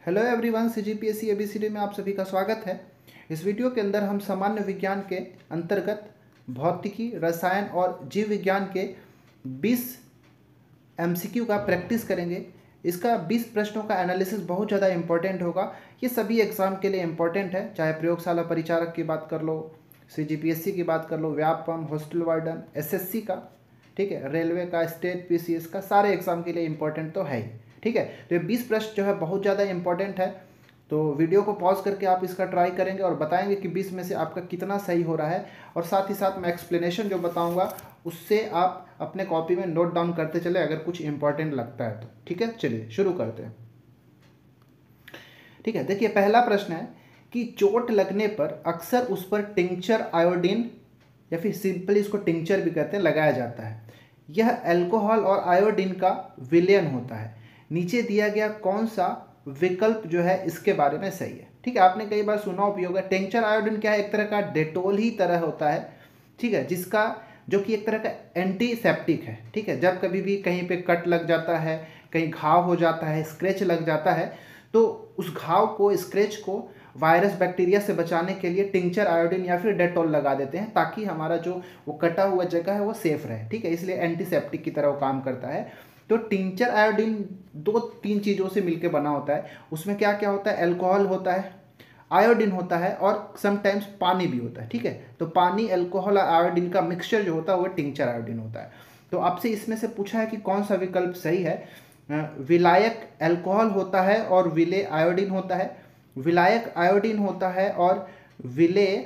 Hello everyone, CGPSC ABCD में आप सभी का स्वागत है। इस वीडियो के अंदर हम सामान्य विज्ञान के अंतर्गत भौतिकी, रसायन और जीव विज्ञान के 20 एमसीक्यू का प्रैक्टिस करेंगे। इसका 20 प्रश्नों का एनालिसिस बहुत ज़्यादा इंपॉर्टेंट होगा। ये सभी एग्ज़ाम के लिए इंपॉर्टेंट है, चाहे प्रयोगशाला परिचारक की बात कर लो, सीजीपीएससी की बात कर लो, व्यापम, हॉस्टल वार्डन, एसएससी का, ठीक है, रेलवे का, स्टेट पीसीएस का, सारे एग्ज़ाम के लिए इंपॉर्टेंट तो है ही। ठीक है, तो ये 20 प्रश्न जो है बहुत ज़्यादा इंपॉर्टेंट है। तो वीडियो को पॉज करके आप इसका ट्राई करेंगे और बताएंगे कि 20 में से आपका कितना सही हो रहा है। और साथ ही साथ मैं एक्सप्लेनेशन जो बताऊंगा उससे आप अपने कॉपी में नोट डाउन करते चले अगर कुछ इंपॉर्टेंट लगता है तो। ठीक है, चलिए शुरू करते हैं। ठीक है, देखिए पहला प्रश्न है कि चोट लगने पर अक्सर उस पर टिंक्चर आयोडीन या फिर सिंपली इसको टिंक्चर भी कहते हैं लगाया जाता है। यह अल्कोहल और आयोडीन का विलयन होता है। नीचे दिया गया कौन सा विकल्प जो है इसके बारे में सही है। ठीक है, आपने कई बार सुना उपयोग है। टिंक्चर आयोडीन क्या है? एक तरह का डेटोल ही तरह होता है, ठीक है, जिसका जो कि एक तरह का एंटीसेप्टिक है। ठीक है, जब कभी भी कहीं पे कट लग जाता है, कहीं घाव हो जाता है, स्क्रैच लग जाता है, तो उस घाव को, स्क्रैच को वायरस बैक्टीरिया से बचाने के लिए टिंक्चर आयोडीन या फिर डेटोल लगा देते हैं ताकि हमारा जो वो कटा हुआ जगह है वो सेफ रहे। ठीक है, इसलिए एंटीसेप्टिक की तरह वो काम करता है। तो टिंक्चर आयोडीन 2-3 चीज़ों से मिलकर बना होता है। उसमें क्या क्या होता है? अल्कोहल होता है, आयोडीन होता है और समटाइम्स पानी भी होता है। ठीक है, तो पानी, अल्कोहल और आयोडीन का मिक्सचर जो होता है वो टिंक्चर आयोडीन होता है। तो आपसे इसमें से पूछा है कि कौन सा विकल्प सही है। विलायक अल्कोहल होता है और विलेय आयोडीन होता है, विलायक आयोडीन होता है और विलेय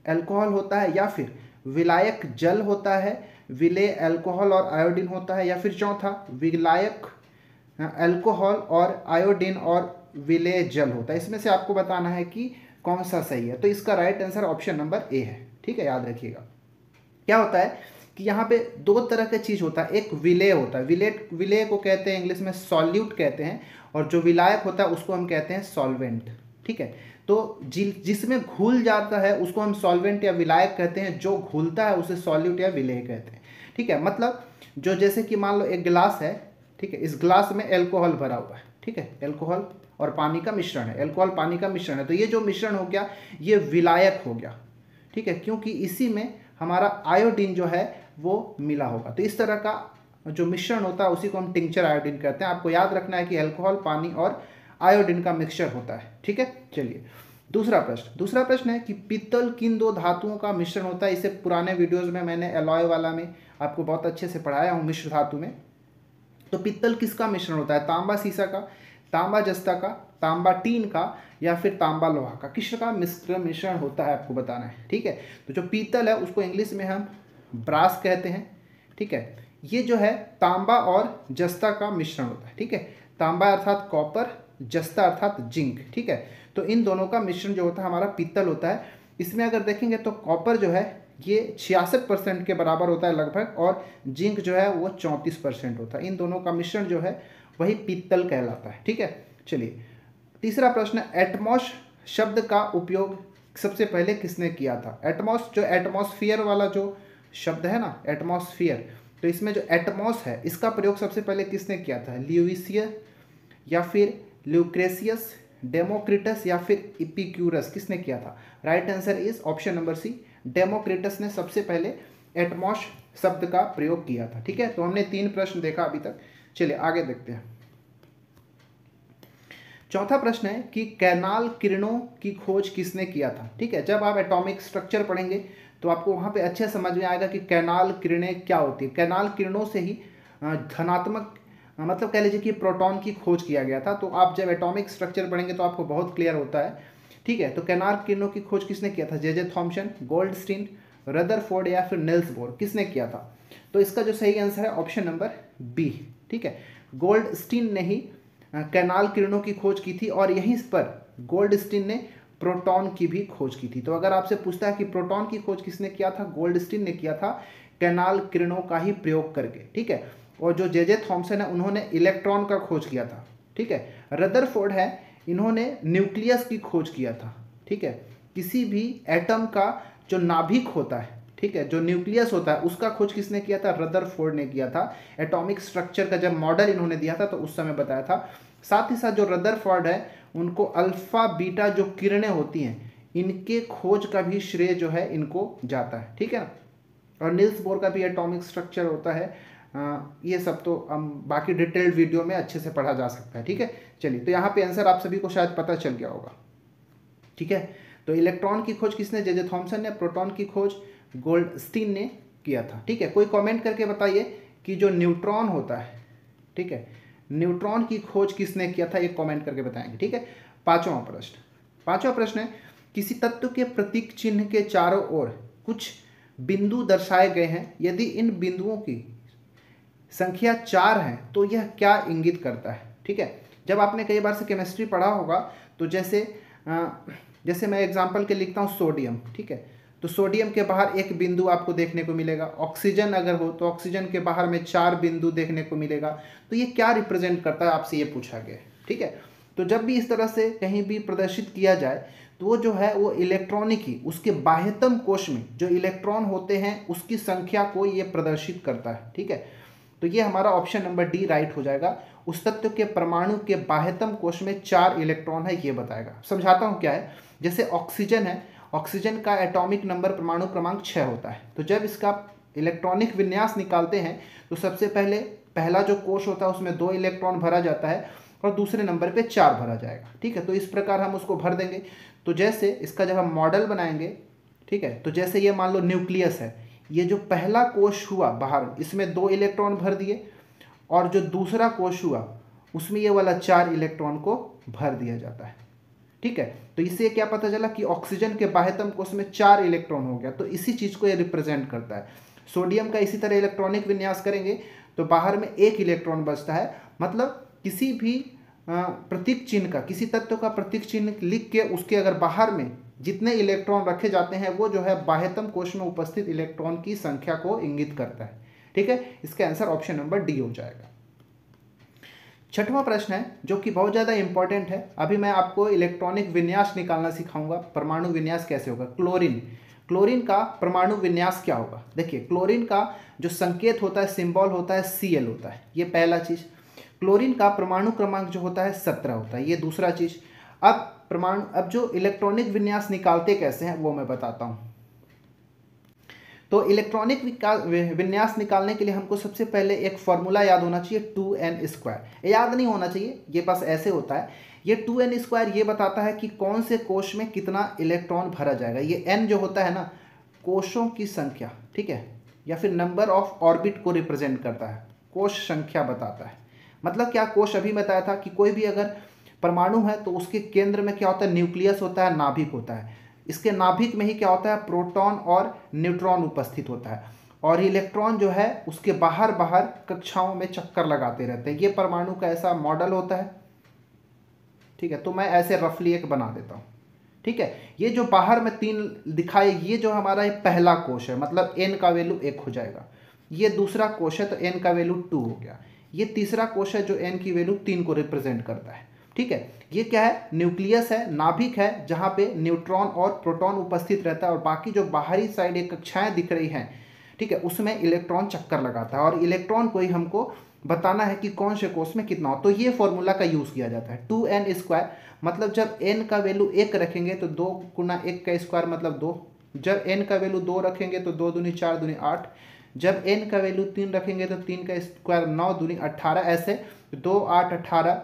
अल्कोहल होता है, या फिर विलायक जल होता है, विलेय अल्कोहल और आयोडीन होता है, या फिर चौथा विलायक अल्कोहल और आयोडीन और विलेय जल होता है। इसमें से आपको बताना है कि कौन सा सही है। तो इसका right answer option number A है। ठीक है, याद रखिएगा। क्या होता है कि यहाँ पे 2 तरह का चीज़ होता है। एक विलेय होता है, विलेय को कहते हैं इंग्लिश में सॉल्यूट कहते हैं, और जो विलायक होता है उसको हम कहते हैं सॉल्वेंट। ठीक है, तो जिसमें घुल जाता है उसको हम सॉल्वेंट या विलायक कहते हैं, जो घुलता है उसे सॉल्यूट या विलेय कहते हैं। ठीक है, मतलब जो, जैसे कि मान लो एक गिलास है, ठीक है, इस गिलास में अल्कोहल भरा हुआ है। ठीक है, अल्कोहल और पानी का मिश्रण है, अल्कोहल पानी का मिश्रण है, तो ये जो मिश्रण हो गया ये विलायक हो गया। ठीक है, क्योंकि इसी में हमारा आयोडीन जो है वो मिला होगा। तो इस तरह का जो मिश्रण होता है उसी को हम टिंक्चर आयोडीन कहते हैं। आपको याद रखना है कि अल्कोहल, पानी और आयोडीन का मिक्सचर होता है। ठीक है, चलिए दूसरा प्रश्न है कि पीतल किन 2 धातुओं का मिश्रण होता है। इसे पुराने वीडियोस में मैंने एलॉय वाला में आपको बहुत अच्छे से पढ़ाया हूँ, मिश्र धातु में। तो पीतल किसका मिश्रण होता है? तांबा सीसा का, तांबा जस्ता का, तांबा टीन का, या फिर तांबा लोहा का? किसका मिश्रण होता है आपको बताना है। ठीक है, तो जो पीतल है उसको इंग्लिश में हम ब्रास कहते हैं। ठीक है, ये जो है तांबा और जस्ता का मिश्रण होता है। ठीक है, तांबा अर्थात कॉपर, जस्ता अर्थात जिंक। ठीक है, तो इन दोनों का मिश्रण जो होता है हमारा पीतल होता है। इसमें अगर देखेंगे तो कॉपर जो है ये 66% के बराबर होता है लगभग, और जिंक जो है वो 34% होता है। इन दोनों का मिश्रण जो है वही पीतल कहलाता है। ठीक है, चलिए तीसरा प्रश्न, एटमॉस शब्द का उपयोग सबसे पहले किसने किया था? एटमॉस, जो एटमॉस्फियर वाला जो शब्द है ना, एटमॉस्फियर, तो इसमें जो एटमॉस है इसका प्रयोग सबसे पहले किसने किया था? ल्यूसियस या फिर ल्यूक्रेशियस, डेमोक्रिटस या फिर इपिक्यूरस? किसने किया था? Right answer is option number C, Democritus ने सबसे पहले एटमॉस शब्द का प्रयोग किया था। ठीक है, तो हमने 3 प्रश्न देखा अभी तक। चलिए आगे देखते हैं। चौथा प्रश्न है कि कैनाल किरणों की खोज किसने किया था? ठीक है, जब आप एटॉमिक स्ट्रक्चर पढ़ेंगे तो आपको वहाँ पे अच्छे समझ में आएगा कि कैनाल किरणें क्या होती है। कैनाल किरणों से ही धनात्मक, मतलब कह लीजिए कि प्रोटॉन की खोज किया गया था। तो आप जब एटॉमिक स्ट्रक्चर पढ़ेंगे तो आपको बहुत क्लियर होता है। ठीक है, तो कैनाल किरणों की खोज किसने किया था? जे थॉम्सन, गोल्डस्टीन, रदरफोर्ड या फिर निल्स बोर? किसने किया था? तो इसका जो सही आंसर है ऑप्शन नंबर बी। ठीक है, गोल्डस्टीन ने ही कैनाल किरणों की खोज की थी, और यहीं पर गोल्डस्टीन ने प्रोटॉन की भी खोज की थी। तो अगर आपसे पूछता है कि प्रोटॉन की खोज किसने किया था? गोल्डस्टीन ने किया था, कैनाल किरणों का ही प्रयोग करके। ठीक है, और जो जे थॉम्सन है उन्होंने इलेक्ट्रॉन का खोज किया था। ठीक है, रदरफोर्ड है, इन्होंने न्यूक्लियस की खोज किया था। ठीक है, किसी भी एटम का जो नाभिक होता है, ठीक है, जो न्यूक्लियस होता है उसका खोज किसने किया था? रदरफोर्ड ने किया था। एटॉमिक स्ट्रक्चर का जब मॉडल इन्होंने दिया था तो उस समय बताया था साथ ही साथ जो रदरफोर्ड है उनको अल्फा बीटा जो किरणें होती हैं इनके खोज का भी श्रेय जो है इनको जाता है, ठीक है ना। और नील्स बोर का भी एटॉमिक स्ट्रक्चर होता है। ये सब तो हम बाकी डिटेल्ड वीडियो में अच्छे से पढ़ा जा सकता है, ठीक है। चलिए, तो यहाँ पे आंसर आप सभी को शायद पता चल गया होगा, ठीक है। तो इलेक्ट्रॉन की खोज किसने, जे थॉमसन ने। प्रोटॉन की खोज गोल्डस्टीन ने किया था, ठीक है। कोई कमेंट करके बताइए कि जो न्यूट्रॉन होता है, ठीक है, न्यूट्रॉन की खोज किसने किया था, एक कमेंट करके बताएंगे, ठीक है। पांचवा प्रश्न है, किसी तत्व के प्रतीक चिन्ह के चारों ओर कुछ बिंदु दर्शाए गए हैं, यदि इन बिंदुओं की संख्या 4 है तो यह क्या इंगित करता है, ठीक है। जब आपने कई बार से केमिस्ट्री पढ़ा होगा तो जैसे मैं एग्जांपल के लिखता हूँ सोडियम, ठीक है। तो सोडियम के बाहर एक बिंदु आपको देखने को मिलेगा। ऑक्सीजन अगर हो तो ऑक्सीजन के बाहर में 4 बिंदु देखने को मिलेगा। तो ये क्या रिप्रेजेंट करता है, आपसे ये पूछा गया, ठीक है। तो जब भी इस तरह से कहीं भी प्रदर्शित किया जाए तो वो जो है वो इलेक्ट्रॉनिक ही उसके बाह्यतम कोश में जो इलेक्ट्रॉन होते हैं उसकी संख्या को ये प्रदर्शित करता है, ठीक है। तो ये हमारा ऑप्शन नंबर डी राइट हो जाएगा। उस तत्व के परमाणु के बाह्यतम कोश में 4 इलेक्ट्रॉन है, ये बताएगा। समझाता हूँ क्या है। जैसे ऑक्सीजन है, ऑक्सीजन का एटॉमिक नंबर परमाणु क्रमांक 6 होता है। तो जब इसका इलेक्ट्रॉनिक विन्यास निकालते हैं तो सबसे पहले पहला जो कोश होता है उसमें 2 इलेक्ट्रॉन भरा जाता है और दूसरे नंबर पे 4 भरा जाएगा, ठीक है। तो इस प्रकार हम उसको भर देंगे। तो जैसे इसका जब हम मॉडल बनाएंगे, ठीक है, तो जैसे ये मान लो न्यूक्लियस है, ये जो पहला कोश हुआ बाहर इसमें 2 इलेक्ट्रॉन भर दिए और जो दूसरा कोश हुआ उसमें ये वाला 4 इलेक्ट्रॉन को भर दिया जाता है, ठीक है। तो इससे क्या पता चला कि ऑक्सीजन के बाह्यतम कोश में 4 इलेक्ट्रॉन हो गया। तो इसी चीज़ को ये रिप्रेजेंट करता है। सोडियम का इसी तरह इलेक्ट्रॉनिक विन्यास करेंगे तो बाहर में 1 इलेक्ट्रॉन बचता है। मतलब किसी भी प्रतीक चिन्ह का, किसी तत्व का प्रतीक चिन्ह लिख के उसके अगर बाहर में जितने इलेक्ट्रॉन रखे जाते हैं वो जो है बाह्यतम कोश में उपस्थित इलेक्ट्रॉन की संख्या को इंगित करता है, ठीक है। इसका आंसर ऑप्शन नंबर डी हो जाएगा। 6वां प्रश्न है जो कि बहुत ज़्यादा इंपॉर्टेंट है। अभी मैं आपको इलेक्ट्रॉनिक विन्यास निकालना सिखाऊंगा। परमाणु विन्यास कैसे होगा। क्लोरीन का परमाणु विन्यास क्या होगा। देखिए, क्लोरीन का जो संकेत होता है, सिंबल होता है, Cl होता है, ये पहला चीज़। क्लोरीन का परमाणु क्रमांक जो होता है 17 होता है, ये दूसरा चीज़। अब जो इलेक्ट्रॉनिक विन्यास निकालते कैसे हैं वो मैं बताता हूँ। तो इलेक्ट्रॉनिक विन्यास निकालने के लिए हमको सबसे पहले एक फॉर्मूला याद होना चाहिए, 2n²। याद नहीं होना चाहिए, ये बस ऐसे होता है। ये 2n² ये बताता है कि कौन से कोश में कितना इलेक्ट्रॉन भरा जाएगा। ये n जो होता है ना, कोशों की संख्या, ठीक है, या फिर नंबर ऑफ ऑर्बिट को रिप्रेजेंट करता है, कोश संख्या बताता है। मतलब क्या, कोश अभी बताया था कि कोई भी अगर परमाणु है तो उसके केंद्र में क्या होता है, न्यूक्लियस होता है, नाभिक होता है। इसके नाभिक में ही क्या होता है, प्रोटॉन और न्यूट्रॉन उपस्थित होता है और इलेक्ट्रॉन जो है उसके बाहर कक्षाओं में चक्कर लगाते रहते हैं। ये परमाणु का ऐसा मॉडल होता है, ठीक है। तो मैं ऐसे रफली एक बना देता हूँ, ठीक है। ये जो बाहर में 3 दिखाए, ये जो हमारा पहला कोश है, मतलब n का वैल्यू 1 हो जाएगा। ये दूसरा कोश है तो n का वैल्यू 2 हो गया। ये तीसरा कोश है जो n की वैल्यू 3 को रिप्रेजेंट करता है, ठीक है। ये क्या है, न्यूक्लियस है, नाभिक है, जहाँ पे न्यूट्रॉन और प्रोटॉन उपस्थित रहता है और बाकी जो बाहरी साइड एक कक्षाएं दिख रही हैं, ठीक है, उसमें इलेक्ट्रॉन चक्कर लगाता है और इलेक्ट्रॉन को ही हमको बताना है कि कौन से कोश में कितना हो। तो ये फॉर्मूला का यूज़ किया जाता है, 2n²। मतलब जब n का वैल्यू 1 रखेंगे तो 2 × 1 का स्क्वायर मतलब 2। जब n का वैल्यू 2 रखेंगे तो 2 दूनी 4 दूनी 8। जब n का वैल्यू 3 रखेंगे तो 3 का स्क्वायर 9 दूनी 18। ऐसे 2 8 18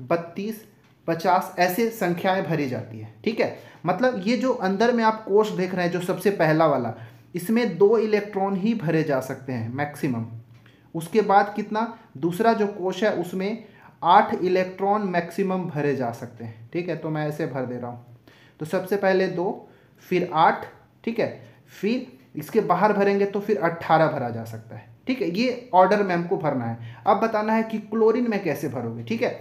32 50 ऐसे संख्याएं भरी जाती है, ठीक है। मतलब ये जो अंदर में आप कोश देख रहे हैं, जो सबसे पहला वाला, इसमें 2 इलेक्ट्रॉन ही भरे जा सकते हैं मैक्सिमम। उसके बाद कितना, दूसरा जो कोश है उसमें 8 इलेक्ट्रॉन मैक्सिमम भरे जा सकते हैं, ठीक है। तो मैं ऐसे भर दे रहा हूँ। तो सबसे पहले 2, फिर 8, ठीक है, फिर इसके बाहर भरेंगे तो फिर 18 भरा जा सकता है, ठीक है। ये ऑर्डर में हमको भरना है। अब बताना है कि क्लोरीन में कैसे भरोगे, ठीक है।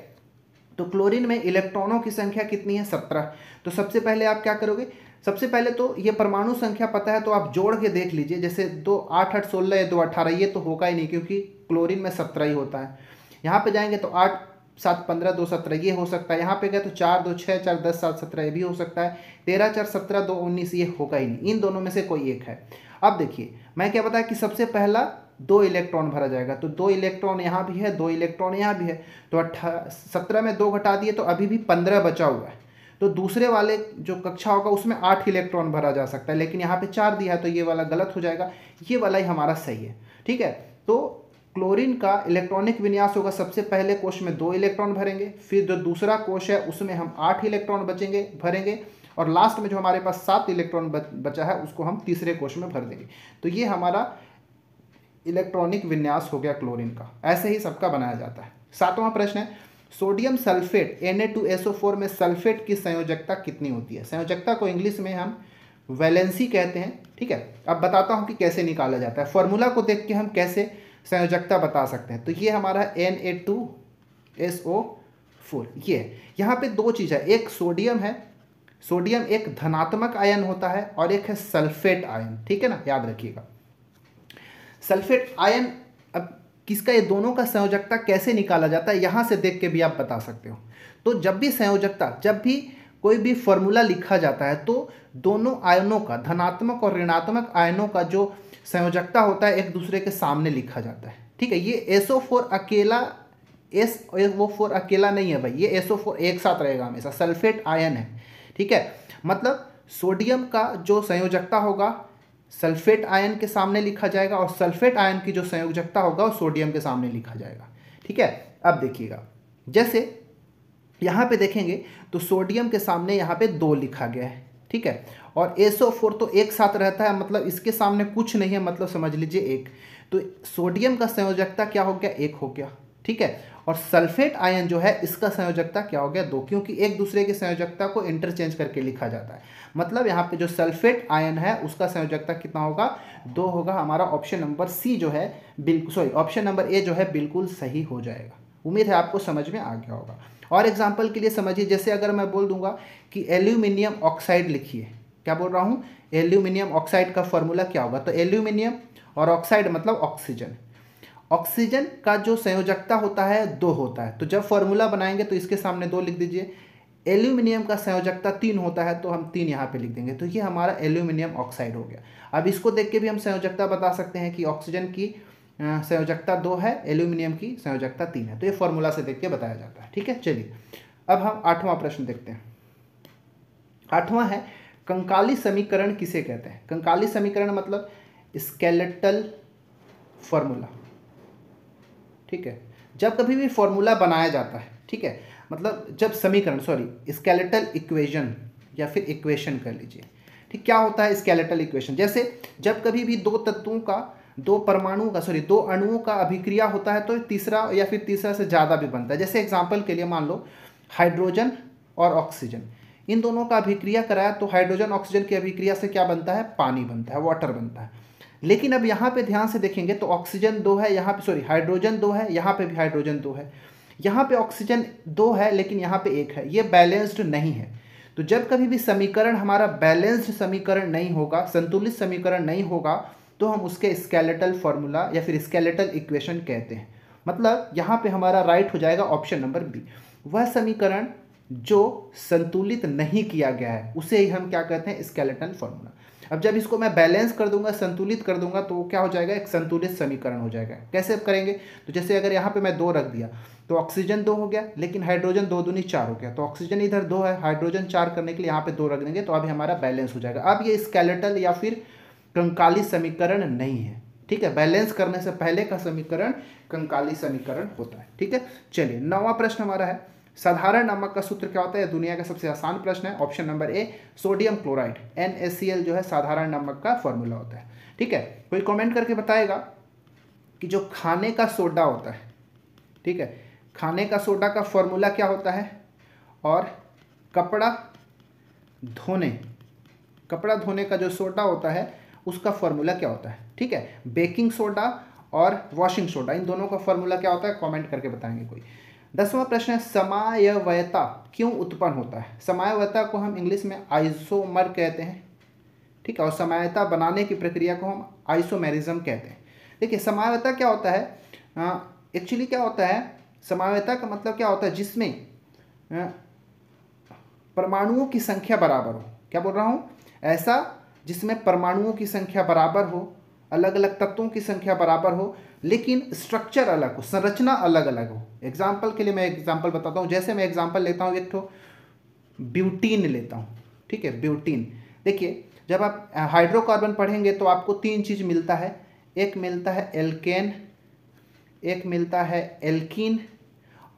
तो क्लोरीन में इलेक्ट्रॉनों की संख्या कितनी है, 17। तो सबसे पहले आप क्या करोगे, सबसे पहले तो ये परमाणु संख्या पता है तो आप जोड़ के देख लीजिए। जैसे 2 8 8 16 या 2 18, ये तो होगा ही नहीं क्योंकि क्लोरीन में 17 ही होता है। यहाँ पे जाएंगे तो 8 7 15 2 17 ये हो सकता है। यहाँ पे गए तो 4 2 6 4 10 7 17 ये भी हो सकता है। 13 4 17 2 19 ये होगा ही नहीं। इन दोनों में से कोई एक है। अब देखिए मैं क्या बताया कि सबसे पहला 2 इलेक्ट्रॉन भरा जाएगा। तो 2 इलेक्ट्रॉन यहाँ भी है, 2 इलेक्ट्रॉन यहाँ भी है, तो 17 में 2 घटा दिए तो अभी भी 15 बचा हुआ है। तो दूसरे वाले जो कक्षा होगा उसमें 8 इलेक्ट्रॉन भरा जा सकता है, लेकिन यहाँ पे 4 दिया है तो ये वाला गलत हो जाएगा, ये वाला ही हमारा सही है। ठीक है, तो क्लोरीन का इलेक्ट्रॉनिक विन्यास होगा, सबसे पहले कोश में 2 इलेक्ट्रॉन भरेंगे, फिर जो दूसरा कोश है उसमें हम 8 इलेक्ट्रॉन भरेंगे, और लास्ट में जो हमारे पास 7 इलेक्ट्रॉन बचा है उसको हम तीसरे कोश में भर देंगे। तो ये हमारा इलेक्ट्रॉनिक विन्यास हो गया क्लोरीन का। ऐसे ही सबका बनाया जाता है। 7वां प्रश्न है, सोडियम सल्फेट Na2SO4 में सल्फेट की संयोजकता कितनी होती है? संयोजकता को इंग्लिश में हम वैलेंसी कहते हैं। ठीक है, अब बताता हूँ कि कैसे निकाला जाता है। फॉर्मूला को देख के हम कैसे संयोजकता बता सकते हैं। तो ये हमारा Na2SO4 ये है। यहाँ पे 2 चीज़ है, एक सोडियम है, सोडियम एक धनात्मक आयन होता है, और एक है सल्फेट आयन। ठीक है ना, याद रखिएगा। सल्फेट आयन, अब किसका, ये दोनों का संयोजकता कैसे निकाला जाता है यहाँ से देख के भी आप बता सकते हो। तो जब भी संयोजकता, जब भी कोई भी फॉर्मूला लिखा जाता है तो दोनों आयनों का, धनात्मक और ऋणात्मक आयनों का जो संयोजकता होता है एक दूसरे के सामने लिखा जाता है। ठीक है, ये SO4 अकेला, SO4 अकेला नहीं है भाई, ये SO4 एक साथ रहेगा हमेशा, सल्फेट आयन है। ठीक है, मतलब सोडियम का जो संयोजकता होगा सल्फेट आयन के सामने लिखा जाएगा, और सल्फेट आयन की जो संयोजकता होगा वो सोडियम के सामने लिखा जाएगा। ठीक है, अब देखिएगा, जैसे यहाँ पे देखेंगे तो सोडियम के सामने यहाँ पे 2 लिखा गया है। ठीक है, और SO4 तो एक साथ रहता है, मतलब इसके सामने कुछ नहीं है, मतलब समझ लीजिए 1। तो सोडियम का संयोजकता क्या हो गया, 1 हो गया। ठीक है, और सल्फेट आयन जो है इसका संयोजकता क्या हो गया, 2, क्योंकि एक दूसरे की संयोजकता को इंटरचेंज करके लिखा जाता है। मतलब यहाँ पे जो सल्फेट आयन है उसका संयोजकता कितना होगा, 2 होगा। हमारा ऑप्शन नंबर सी जो है बिल्कुल, सॉरी ऑप्शन नंबर ए जो है बिल्कुल सही हो जाएगा। उम्मीद है आपको समझ में आ गया होगा। और एग्जाम्पल के लिए समझिए, जैसे अगर मैं बोल दूंगा कि एल्यूमिनियम ऑक्साइड लिखिए, क्या बोल रहा हूँ, एल्यूमिनियम ऑक्साइड का फॉर्मूला क्या होगा, तो एल्यूमिनियम और ऑक्साइड मतलब ऑक्सीजन, ऑक्सीजन का जो संयोजकता होता है 2 होता है। तो जब फॉर्मूला बनाएंगे तो इसके सामने 2 लिख दीजिए। एल्यूमिनियम का संयोजकता 3 होता है तो हम 3 यहाँ पे लिख देंगे, तो ये हमारा एल्यूमिनियम ऑक्साइड हो गया। अब इसको देख के भी हम संयोजकता बता सकते हैं कि ऑक्सीजन की संयोजकता 2 है, एल्यूमिनियम की संयोजकता 3 है। तो ये फॉर्मूला से देख के बताया जाता है। ठीक है, चलिए अब हम 8वां प्रश्न देखते हैं। 8वां है, कंकाली समीकरण किसे कहते हैं? कंकाली समीकरण मतलब स्केलेटल फॉर्मूला। ठीक है, जब कभी भी फॉर्मूला बनाया जाता है, ठीक है, मतलब जब समीकरण, सॉरी स्केलेटल इक्वेशन या फिर इक्वेशन कर लीजिए। ठीक, क्या होता है स्केलेटल इक्वेशन? जैसे जब कभी भी 2 तत्वों का, 2 परमाणुओं का, सॉरी 2 अणुओं का अभिक्रिया होता है तो तीसरा या फिर तीसरा से ज़्यादा भी बनता है। जैसे एग्जाम्पल के लिए मान लो हाइड्रोजन और ऑक्सीजन, इन दोनों का अभिक्रिया कराया तो हाइड्रोजन ऑक्सीजन की अभिक्रिया से क्या बनता है, पानी बनता है, वाटर बनता है। लेकिन अब यहाँ पे ध्यान से देखेंगे तो ऑक्सीजन 2 है, यहाँ पे सॉरी हाइड्रोजन 2 है, यहाँ पे भी हाइड्रोजन 2 है, यहाँ पे ऑक्सीजन 2 है लेकिन यहाँ पे 1 है, ये बैलेंस्ड नहीं है। तो जब कभी भी समीकरण हमारा बैलेंस्ड समीकरण नहीं होगा, संतुलित समीकरण नहीं होगा, तो हम उसके स्केलेटल फॉर्मूला या फिर स्केलेटल इक्वेशन कहते हैं। मतलब यहाँ पे हमारा राइट हो जाएगा ऑप्शन नंबर बी, वह समीकरण जो संतुलित नहीं किया गया है उसे ही हम क्या कहते हैं, स्केलेटल फॉर्मूला। अब जब इसको मैं बैलेंस कर दूंगा, संतुलित कर दूंगा, तो क्या हो जाएगा, एक संतुलित समीकरण हो जाएगा। कैसे करेंगे, तो जैसे अगर यहाँ पे मैं 2 रख दिया तो ऑक्सीजन 2 हो गया, लेकिन हाइड्रोजन 2 दूनी 4 हो गया, तो ऑक्सीजन इधर 2 है, हाइड्रोजन 4 करने के लिए यहाँ पे 2 रख देंगे, तो अभी हमारा बैलेंस हो जाएगा। अब ये स्केलेटल या फिर कंकाली समीकरण नहीं है। ठीक है, बैलेंस करने से पहले का समीकरण कंकाली समीकरण होता है। ठीक है, चलिए 9वां प्रश्न हमारा है, साधारण नमक का सूत्र क्या होता है? दुनिया का सबसे आसान प्रश्न है। Option number A sodium chloride, NaCl जो है साधारण नमक का फॉर्मूला होता है। ठीक है, कोई कमेंट करके बताएगा कि जो खाने का सोडा होता है, ठीक है, खाने का सोडा का फॉर्मूला क्या होता है, और कपड़ा धोने का जो सोडा होता है उसका फॉर्मूला क्या होता है? ठीक है, बेकिंग सोडा और वॉशिंग सोडा, इन दोनों का फॉर्मूला क्या होता है, कमेंट करके बताएंगे कोई। 10वां प्रश्न है, समायवयता क्यों उत्पन्न होता है? समायवयता को हम इंग्लिश में आइसोमर कहते हैं। ठीक है, और समायवयता बनाने की प्रक्रिया को हम आइसोमेरिज्म कहते हैं। देखिए समायवयता क्या होता है, एक्चुअली क्या होता है, समायवयता का मतलब क्या होता है, जिसमें परमाणुओं की संख्या बराबर हो। क्या बोल रहा हूँ, ऐसा जिसमें परमाणुओं की संख्या बराबर हो अलग अलग तत्वों की संख्या बराबर हो लेकिन स्ट्रक्चर अलग हो, संरचना अलग अलग हो। एग्जाम्पल के लिए मैं एग्जाम्पल बताता हूँ, जैसे मैं एग्जाम्पल लेता हूँ एक तो ब्यूटीन लेता हूँ, ठीक है। ब्यूटीन, देखिए जब आप हाइड्रोकार्बन पढ़ेंगे तो आपको तीन चीज़ मिलता है, एक मिलता है एल्केन, एक मिलता है एल्कीन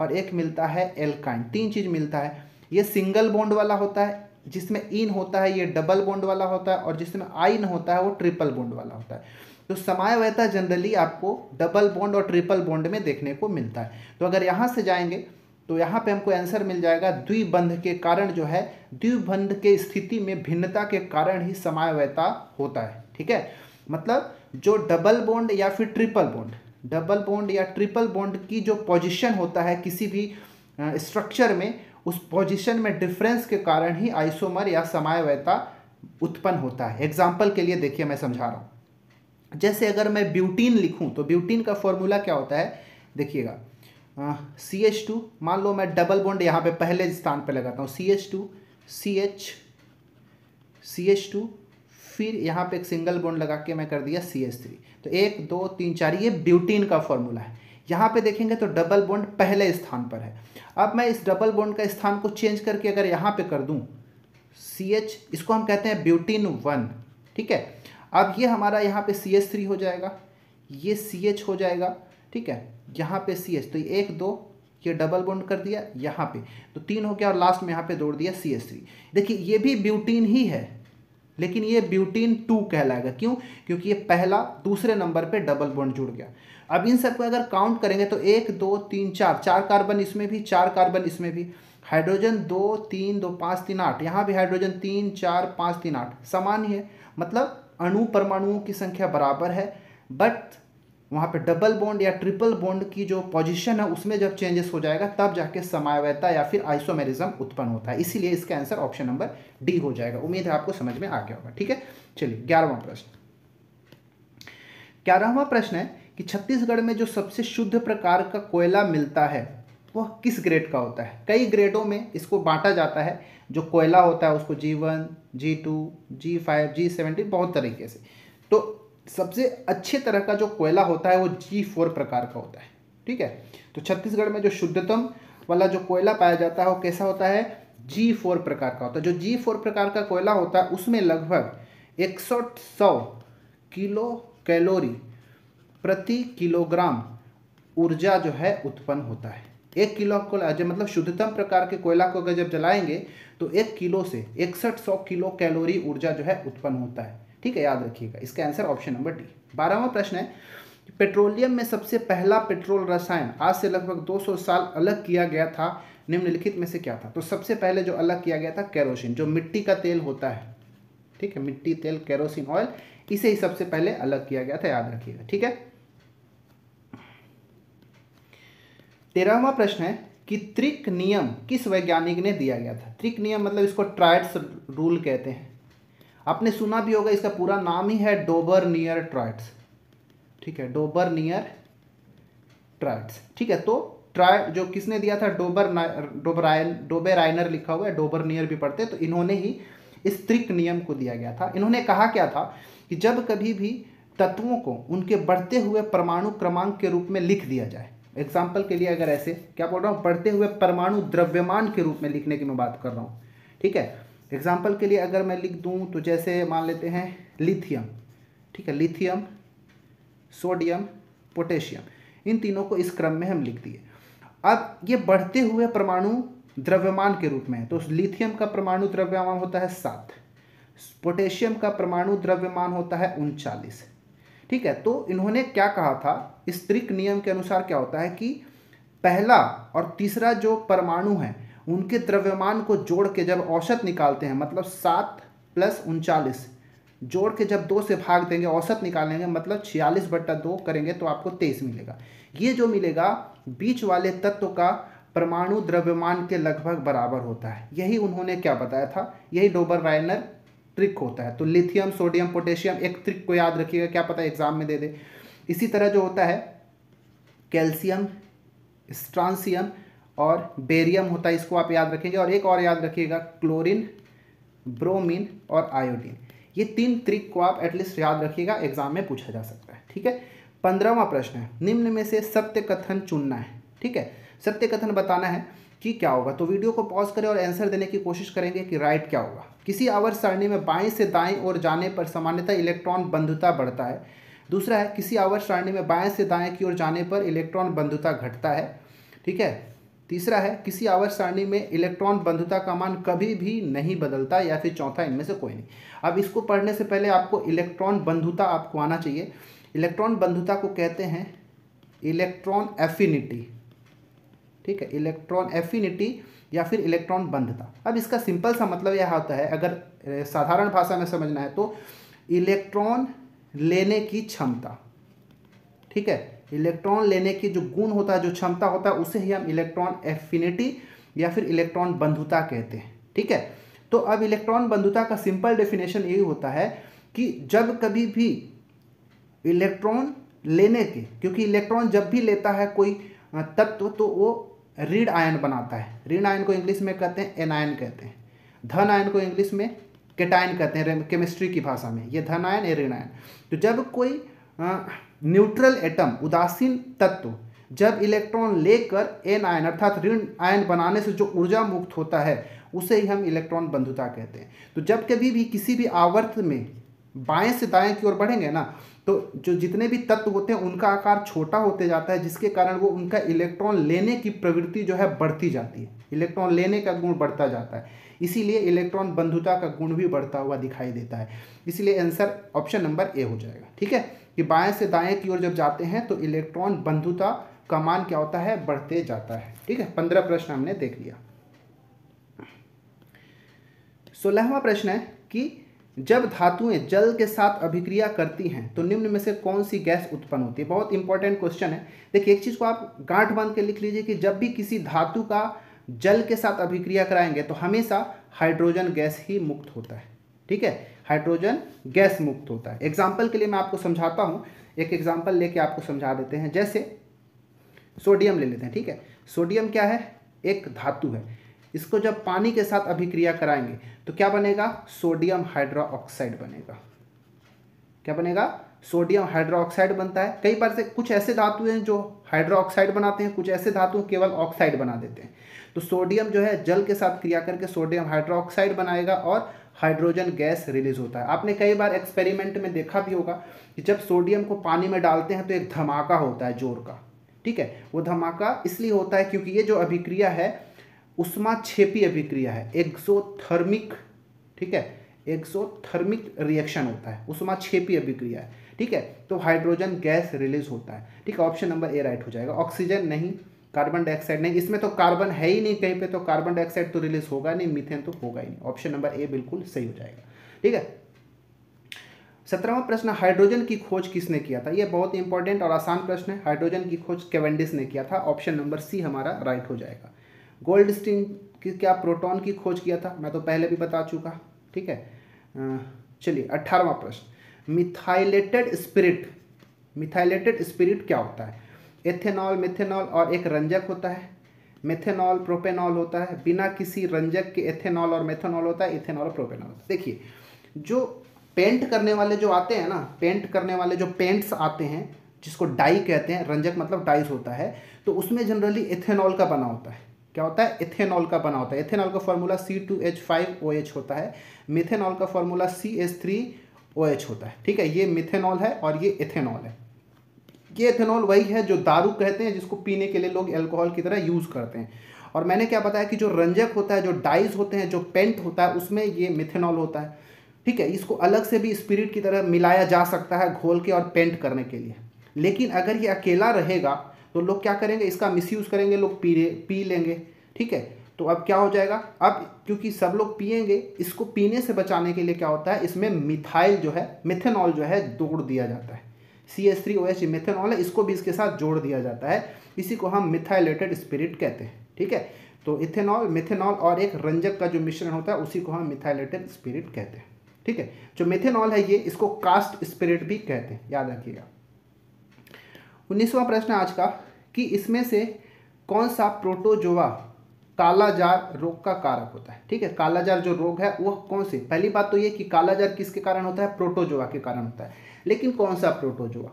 और एक मिलता है एल्काइन। तीन चीज़ मिलता है। ये सिंगल बॉन्ड वाला होता है, जिसमें इन होता है ये डबल बॉन्ड वाला होता है, और जिसमें आइन होता है वो ट्रिपल बॉन्ड वाला होता है। तो समावयवता जनरली आपको डबल बॉन्ड और ट्रिपल बॉन्ड में देखने को मिलता है। तो अगर यहाँ से जाएंगे तो यहाँ पे हमको आंसर मिल जाएगा, द्विबंध के कारण जो है, द्विबंध के स्थिति में भिन्नता के कारण ही समावयवता होता है, ठीक है। मतलब जो डबल बॉन्ड या फिर ट्रिपल बॉन्ड, डबल बॉन्ड या ट्रिपल बॉन्ड की जो पोजीशन होता है किसी भी स्ट्रक्चर में, उस पोजीशन में डिफरेंस के कारण ही आइसोमर या समावयवता उत्पन्न होता है। एग्जाम्पल के लिए देखिए मैं समझा रहा हूँ, जैसे अगर मैं ब्यूटीन लिखूँ तो ब्यूटीन का फॉर्मूला क्या होता है, देखिएगा CH2, मान लो मैं डबल बॉन्ड यहाँ पे पहले स्थान पे लगाता हूँ, CH2 CH2, फिर यहाँ पे एक सिंगल बॉन्ड लगा के मैं कर दिया CH3, तो 1 2 3 4, ये ब्यूटीन का फॉर्मूला है। यहाँ पे देखेंगे तो डबल बॉन्ड पहले स्थान पर है। अब मैं इस डबल बॉन्ड का स्थान को चेंज करके अगर यहाँ पे कर दूँ CH, इसको हम कहते हैं ब्यूटीन 1, ठीक है। अब ये हमारा यहाँ पे CH3 हो जाएगा, ये CH हो जाएगा, ठीक है, यहाँ पे CH, तो 1 2 ये डबल बॉन्ड कर दिया यहाँ पे, तो 3 हो गया, और लास्ट में यहाँ पे जोड़ दिया CH3। देखिए ये भी ब्यूटीन ही है, लेकिन ये ब्यूटीन 2 कहलाएगा। क्यों? क्योंकि ये पहला दूसरे नंबर पे डबल बॉन्ड जुड़ गया। अब इन सबको अगर काउंट करेंगे तो 1 2 3 4, 4 कार्बन इसमें भी, 4 कार्बन इसमें भी, हाइड्रोजन 2 3 2 5 3 8, यहाँ भी हाइड्रोजन 3 4 5 3 8 समान ही है। मतलब अणु परमाणुओं की संख्या बराबर है, बट वहाँ पे डबल बॉन्ड या ट्रिपल बॉन्ड की जो पोजीशन है उसमें जब चेंजेस हो जाएगा तब जाके समावयवता या फिर आइसोमेरिज्म उत्पन्न होता है। इसीलिए इसका आंसर ऑप्शन नंबर डी हो जाएगा। उम्मीद है आपको समझ में आ गया होगा, ठीक है। चलिए 11वां प्रश्न। 11वां प्रश्न है कि छत्तीसगढ़ में जो सबसे शुद्ध प्रकार का कोयला मिलता है वह किस ग्रेड का होता है। कई ग्रेडों में इसको बांटा जाता है, जो कोयला होता है उसको G1 G2 G5 G70 बहुत तरीके से। तो सबसे अच्छे तरह का जो कोयला होता है वो G4 प्रकार का होता है, ठीक है। तो छत्तीसगढ़ में जो शुद्धतम वाला जो कोयला पाया जाता है वो कैसा होता है, G4 प्रकार का होता है। जो G4 प्रकार का कोयला होता है उसमें लगभग 100 किलो कैलोरी प्रति किलोग्राम ऊर्जा जो है उत्पन्न होता है। 1 किलो कोयला, मतलब शुद्धतम प्रकार के कोयला को अगर जब जलाएंगे तो 1 किलो से 6100 किलो कैलोरी ऊर्जा जो है उत्पन्न होता है, ठीक है, याद रखिएगा। इसका आंसर ऑप्शन नंबर डी। 12वां प्रश्न है, पेट्रोलियम में सबसे पहला पेट्रोल रसायन आज से लगभग 200 साल अलग किया गया था, निम्नलिखित में से क्या था। तो सबसे पहले जो अलग किया गया था केरोसिन, जो मिट्टी का तेल होता है, ठीक है, मिट्टी तेल केरोसिन ऑयल, इसे ही सबसे पहले अलग किया गया था, याद रखिएगा, ठीक है। 13वां प्रश्न है कि त्रिक नियम किस वैज्ञानिक ने दिया गया था। त्रिक नियम मतलब इसको ट्राइड्स रूल कहते हैं। आपने सुना भी होगा, इसका पूरा नाम ही है डोबरनियर ट्राइड्स, ठीक है, डोबरनियर ट्राइड्स, ठीक है। तो ट्राइड जो किसने दिया था, डोबेराइनर लिखा हुआ है, डोबरनियर भी पढ़ते, तो इन्होंने ही इस त्रिक नियम को दिया गया था। इन्होंने कहा क्या था कि जब कभी भी तत्वों को उनके बढ़ते हुए परमाणु क्रमांक के रूप में लिख दिया जाए, एग्जाम्पल के लिए अगर ऐसे क्या बोल रहा हूँ, बढ़ते हुए परमाणु द्रव्यमान के रूप में लिखने की मैं बात कर रहा हूँ, ठीक है। एग्जाम्पल के लिए अगर मैं लिख दूँ तो जैसे मान लेते हैं लिथियम, ठीक है, लिथियम, सोडियम, पोटेशियम, इन तीनों को इस क्रम में हम लिख दिए। अब ये बढ़ते हुए परमाणु द्रव्यमान के रूप में है, तो लिथियम का परमाणु द्रव्यमान होता है 7, पोटेशियम का परमाणु द्रव्यमान होता है 39, ठीक है। तो इन्होंने क्या कहा था, इस त्रिक नियम के अनुसार क्या होता है कि पहला और तीसरा जो परमाणु है उनके द्रव्यमान को जोड़ के जब औसत निकालते हैं, मतलब 7 + 39 जोड़ के जब 2 से भाग देंगे, औसत निकालेंगे, मतलब 46/2 करेंगे तो आपको 23 मिलेगा। ये जो मिलेगा बीच वाले तत्व का परमाणु द्रव्यमान के लगभग बराबर होता है। यही उन्होंने क्या बताया था, यही डोबरराइनर ट्रिक होता है। तो लिथियम, सोडियम, पोटेशियम, एक ट्रिक को याद रखिएगा, क्या पता एग्जाम में दे दे। इसी तरह जो होता है कैल्शियम, स्ट्रांसियम और बेरियम होता है, इसको आप याद रखेंगे। और एक और याद रखिएगा, क्लोरीन, ब्रोमीन और आयोडीन। ये 3 ट्रिक को आप एटलीस्ट याद रखिएगा, एग्जाम में पूछा जा सकता है। ठीक है, 15वां प्रश्न है, निम्न में से सत्य कथन चुनना है। ठीक है, सत्य कथन बताना है कि क्या होगा। तो वीडियो को पॉज करें और आंसर देने की कोशिश करेंगे कि राइट क्या होगा। किसी आवर्त सारणी में बाएं से दाएं ओर जाने पर सामान्यतः इलेक्ट्रॉन बंधुता बढ़ता है। दूसरा है, किसी आवर्त सारणी में बाएं से दाएं की ओर जाने पर इलेक्ट्रॉन बंधुता घटता है। ठीक है, तीसरा है, किसी आवर्त सारणी में इलेक्ट्रॉन बंधुता का मान कभी भी नहीं बदलता, या फिर चौथा इनमें से कोई नहीं। अब इसको पढ़ने से पहले आपको इलेक्ट्रॉन बंधुता आपको आना चाहिए। इलेक्ट्रॉन बंधुता को कहते हैं इलेक्ट्रॉन एफिनिटी। ठीक है, इलेक्ट्रॉन एफिनिटी या फिर इलेक्ट्रॉन बंधुता। अब इसका सिंपल सा मतलब यह होता है, अगर साधारण भाषा में समझना है तो इलेक्ट्रॉन लेने की क्षमता। ठीक है, इलेक्ट्रॉन लेने की जो गुण होता है, जो क्षमता होता है, उसे ही हम इलेक्ट्रॉन एफिनिटी या फिर इलेक्ट्रॉन बंधुता कहते हैं। ठीक है, तो अब इलेक्ट्रॉन बंधुता का सिंपल डेफिनेशन यही होता है कि जब कभी भी इलेक्ट्रॉन लेने के, क्योंकि इलेक्ट्रॉन जब भी लेता है कोई तत्व तो वो ऋण आयन बनाता है। ऋण आयन को इंग्लिश में कहते हैं एनायन कहते हैं, धन आयन को इंग्लिश में कैटायन कहते हैं केमिस्ट्री की भाषा में, ये धन आयन ये ऋण आयन। तो जब कोई न्यूट्रल एटम उदासीन तत्व जब इलेक्ट्रॉन लेकर एन आयन अर्थात ऋण आयन बनाने से जो ऊर्जा मुक्त होता है उसे ही हम इलेक्ट्रॉन बंधुता कहते हैं। तो जब कभी भी किसी भी आवर्त में बाएं से दाएं की ओर बढ़ेंगे ना, तो जो जितने भी तत्व होते हैं उनका आकार छोटा होते जाता है, जिसके कारण वो उनका इलेक्ट्रॉन लेने की प्रवृत्ति जो है बढ़ती जाती है, इलेक्ट्रॉन लेने का गुण बढ़ता जाता है। इसीलिए इलेक्ट्रॉन बंधुता का गुण भी बढ़ता हुआ दिखाई देता है। इसीलिए आंसर ऑप्शन नंबर ए हो जाएगा। ठीक है, कि बाएं से दाएं की ओर जब जाते हैं तो इलेक्ट्रॉन बंधुता का मान क्या होता है, बढ़ते जाता है। ठीक है, 15 प्रश्न हमने देख लिया। 16वां प्रश्न है कि जब धातुएं जल के साथ अभिक्रिया करती हैं तो निम्न में से कौन सी गैस उत्पन्न होती है। बहुत इंपॉर्टेंट क्वेश्चन है। देखिए, एक चीज को आप गांठ बांध के लिख लीजिए कि जब भी किसी धातु का जल के साथ अभिक्रिया कराएंगे तो हमेशा हाइड्रोजन गैस ही मुक्त होता है। ठीक है, हाइड्रोजन गैस मुक्त होता है। एग्जाम्पल के लिए मैं आपको समझाता हूं, एक एग्जाम्पल लेके आपको समझा देते हैं। जैसे सोडियम ले लेते हैं। ठीक है, सोडियम क्या है, एक धातु है। इसको जब पानी के साथ अभिक्रिया कराएंगे तो क्या बनेगा, सोडियम हाइड्रोक्साइड बनेगा। क्या बनेगा, सोडियम हाइड्रोक्साइड बनता है। कई बार से कुछ ऐसे धातु हैं जो हाइड्रोक्साइड बनाते हैं, कुछ ऐसे धातु केवल ऑक्साइड बना देते हैं। तो सोडियम जो है जल के साथ क्रिया करके सोडियम हाइड्रोक्साइड बनाएगा और हाइड्रोजन गैस रिलीज होता है। आपने कई बार एक्सपेरिमेंट में देखा भी होगा कि जब सोडियम को पानी में डालते हैं तो एक धमाका होता है जोर का। ठीक है, वो धमाका इसलिए होता है क्योंकि ये जो अभिक्रिया है उष्माक्षेपी अभिक्रिया है, एक्सोथर्मिक। ठीक है, एक्सोथर्मिक रिएक्शन होता है, उष्माक्षेपी अभिक्रिया है। ठीक है, तो हाइड्रोजन गैस रिलीज होता है। ठीक है, ऑप्शन नंबर ए राइट हो जाएगा। ऑक्सीजन नहीं, कार्बन डाइऑक्साइड नहीं, इसमें तो कार्बन है ही नहीं कहीं पे, तो कार्बन डाइऑक्साइड तो रिलीज होगा नहीं, मीथेन तो होगा ही नहीं। ऑप्शन नंबर ए बिल्कुल सही हो जाएगा। ठीक है, 17वां प्रश्न, हाइड्रोजन की खोज किसने किया था। यह बहुत इंपॉर्टेंट और आसान प्रश्न है। हाइड्रोजन की खोज कैवेंडिश ने किया था। ऑप्शन नंबर सी हमारा राइट हो जाएगा। गोल्डस्टीन की क्या प्रोटॉन की खोज किया था, मैं तो पहले भी बता चुका। ठीक है, चलिए 18वां प्रश्न, मिथाइलेटेड स्पिरिट। मिथाइलेटेड स्पिरिट क्या होता है। एथेनॉल, मिथेनॉल और एक रंजक होता है। मेथेनॉल, प्रोपेनॉल होता है। बिना किसी रंजक के एथेनॉल और मेथेनॉल होता है, इथेनॉल और प्रोपेनॉल होता है। देखिए, जो पेंट करने वाले जो आते हैं ना, पेंट करने वाले जो पेंट्स आते हैं जिसको डाई कहते हैं, रंजक मतलब डाइस होता है, तो उसमें जनरली एथेनॉल का बना होता है। क्या होता है, एथेनॉल का बना होता है। एथेनॉल का फॉर्मूला C2H5OH होता है। मिथेनॉल का फॉर्मूला CH3OH होता है। ठीक है, ये मिथेनॉल है और ये एथेनॉल है। ये एथेनॉल वही है जो दारू कहते हैं, जिसको पीने के लिए लोग अल्कोहल की तरह यूज़ करते हैं। और मैंने क्या बताया कि जो रंजक होता है, जो डाइज होते हैं, जो पेंट होता है, उसमें ये मिथेनॉल होता है। ठीक है, इसको अलग से भी स्पिरिट की तरह मिलाया जा सकता है घोल के और पेंट करने के लिए। लेकिन अगर ये अकेला रहेगा तो लोग क्या करेंगे, इसका मिसयूज़ करेंगे, लोग पी लेंगे। ठीक है, तो अब क्या हो जाएगा, अब क्योंकि सब लोग पिएंगे, इसको पीने से बचाने के लिए क्या होता है, इसमें मिथाइल जो है, मिथेनॉल जो है जोड़ दिया जाता है। CH3OH मिथेनॉल है, इसको भी इसके साथ जोड़ दिया जाता है। इसी को हम मिथाइलेटेड स्पिरिट कहते हैं। ठीक है, तो इथेनॉल, मिथेनॉल और एक रंजक का जो मिश्रण होता है उसी को हम मिथाइलेटेड स्पिरिट कहते हैं। ठीक है, जो मिथेनॉल है ये, इसको कास्ट स्पिरिट भी कहते हैं, याद रखिएगा। 19वां प्रश्न आज का कि इसमें से कौन सा प्रोटोजोआ कालाजार रोग का कारक होता है। ठीक है, कालाजार जो रोग है वह कौन से, पहली बात तो ये कि कालाजार किसके कारण होता है, प्रोटोजोआ के कारण होता है। लेकिन कौन सा प्रोटोजोआ,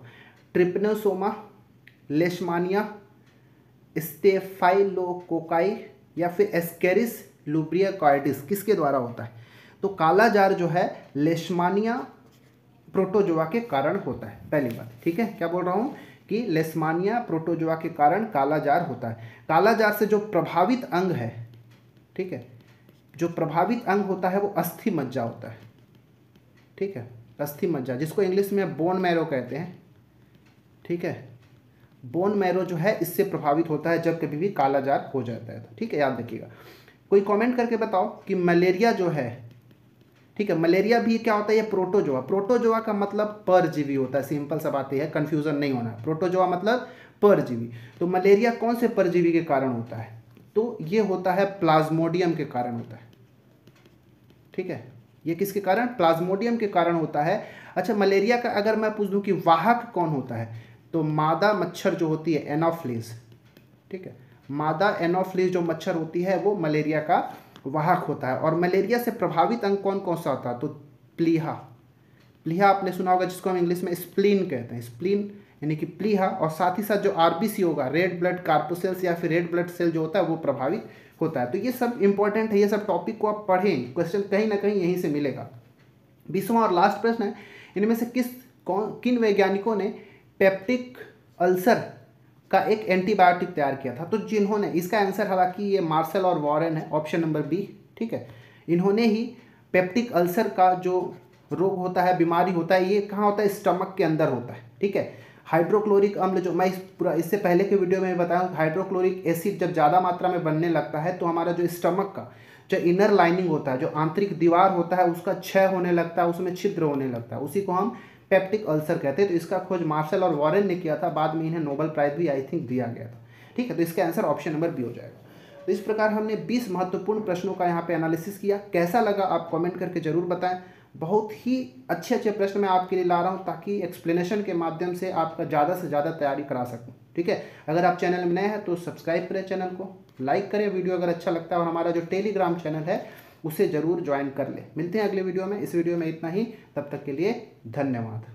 ट्रिपनोसोमा, लेशमानिया, स्टेफाइलोकोकाई या फिर एस्केरिस लुब्रियाकॉइडिस, किसके द्वारा होता है। तो कालाजार जो है लेशमानिया प्रोटोजोआ के कारण होता है, पहली बात। ठीक है, क्या बोल रहा हूँ कि लेशमानिया प्रोटोजोआ के कारण कालाजार होता है। कालाजार से जो प्रभावित अंग है, ठीक है, जो प्रभावित अंग होता है वो अस्थि मज्जा होता है। ठीक है, अस्थि मज्जा, जिसको इंग्लिश में बोन मैरो कहते हैं। ठीक है, बोन मैरो जो है इससे प्रभावित होता है जब कभी भी कालाजार हो जाता है। तो ठीक है, याद रखिएगा। कोई कमेंट करके बताओ कि मलेरिया जो है, ठीक है, मलेरिया भी क्या होता है, ये प्रोटोजोआ। प्रोटोजोआ का मतलब परजीवी होता है, सिंपल सा बात है, कंफ्यूजन नहीं होना। प्रोटोजोआ मतलब परजीवी। तो मलेरिया कौन से परजीवी के कारण होता है, तो ये होता है प्लाज्मोडियम के कारण होता है। ठीक है, ये किसके कारण, प्लाज्मोडियम के कारण होता है। अच्छा, मलेरिया का अगर मैं पूछ दूं कि वाहक कौन होता है, तो मादा मच्छर जो होती है, एनोफ्लिस। ठीक है, मादा एनोफ्लिस जो मच्छर होती है वो मलेरिया का वाहक होता है। और मलेरिया से प्रभावित अंग कौन कौन सा होता है, तो प्लीहा। प्लीहा आपने सुना होगा, जिसको हम इंग्लिश में स्प्लीन कहते हैं, स्प्लीन यानी कि प्लीहा। और साथ ही साथ जो आरबीसी होगा, रेड ब्लड कार्पोसेल्स या फिर रेड ब्लड सेल जो होता है वो प्रभावित होता है। तो ये सब इंपॉर्टेंट है, ये सब टॉपिक को आप पढ़ें, क्वेश्चन कहीं ना कहीं यहीं से मिलेगा। 20वां और लास्ट प्रश्न है, इनमें से किन वैज्ञानिकों ने पेप्टिक अल्सर का एक एंटीबायोटिक तैयार किया था। तो जिन्होंने, इसका आंसर हालांकि ये मार्शल और वॉरेन है, ऑप्शन नंबर बी। ठीक है, इन्होंने ही पेप्टिक अल्सर का जो रोग होता है, बीमारी होता है, ये कहाँ होता है, स्टमक के अंदर होता है। ठीक है, हाइड्रोक्लोरिक अम्ल जो मैं इससे पहले के वीडियो में बताया, हाइड्रोक्लोरिक एसिड जब ज़्यादा मात्रा में बनने लगता है तो हमारा जो स्टमक का जो इनर लाइनिंग होता है, जो आंतरिक दीवार होता है, उसका क्षय होने लगता है, उसमें छिद्र होने लगता है, उसी को हम पेप्टिक अल्सर कहते हैं। तो इसका खोज मार्शल और वॉरेन ने किया था, बाद में इन्हें नोबेल प्राइज भी आई थिंक दिया गया था। ठीक है, तो इसका आंसर ऑप्शन नंबर बी हो जाएगा। तो इस प्रकार हमने 20 महत्वपूर्ण प्रश्नों का यहाँ पे एनालिसिस किया। कैसा लगा आप कमेंट करके जरूर बताएं। बहुत ही अच्छे अच्छे प्रश्न मैं आपके लिए ला रहा हूँ ताकि एक्सप्लेनेशन के माध्यम से आपका ज़्यादा से ज़्यादा तैयारी करा सकूँ। ठीक है, अगर आप चैनल में नए हैं तो सब्सक्राइब करें चैनल को, लाइक करें वीडियो अगर अच्छा लगता है, और हमारा जो टेलीग्राम चैनल है उसे ज़रूर ज्वाइन कर लें। मिलते हैं अगले वीडियो में। इस वीडियो में इतना ही, तब तक के लिए धन्यवाद।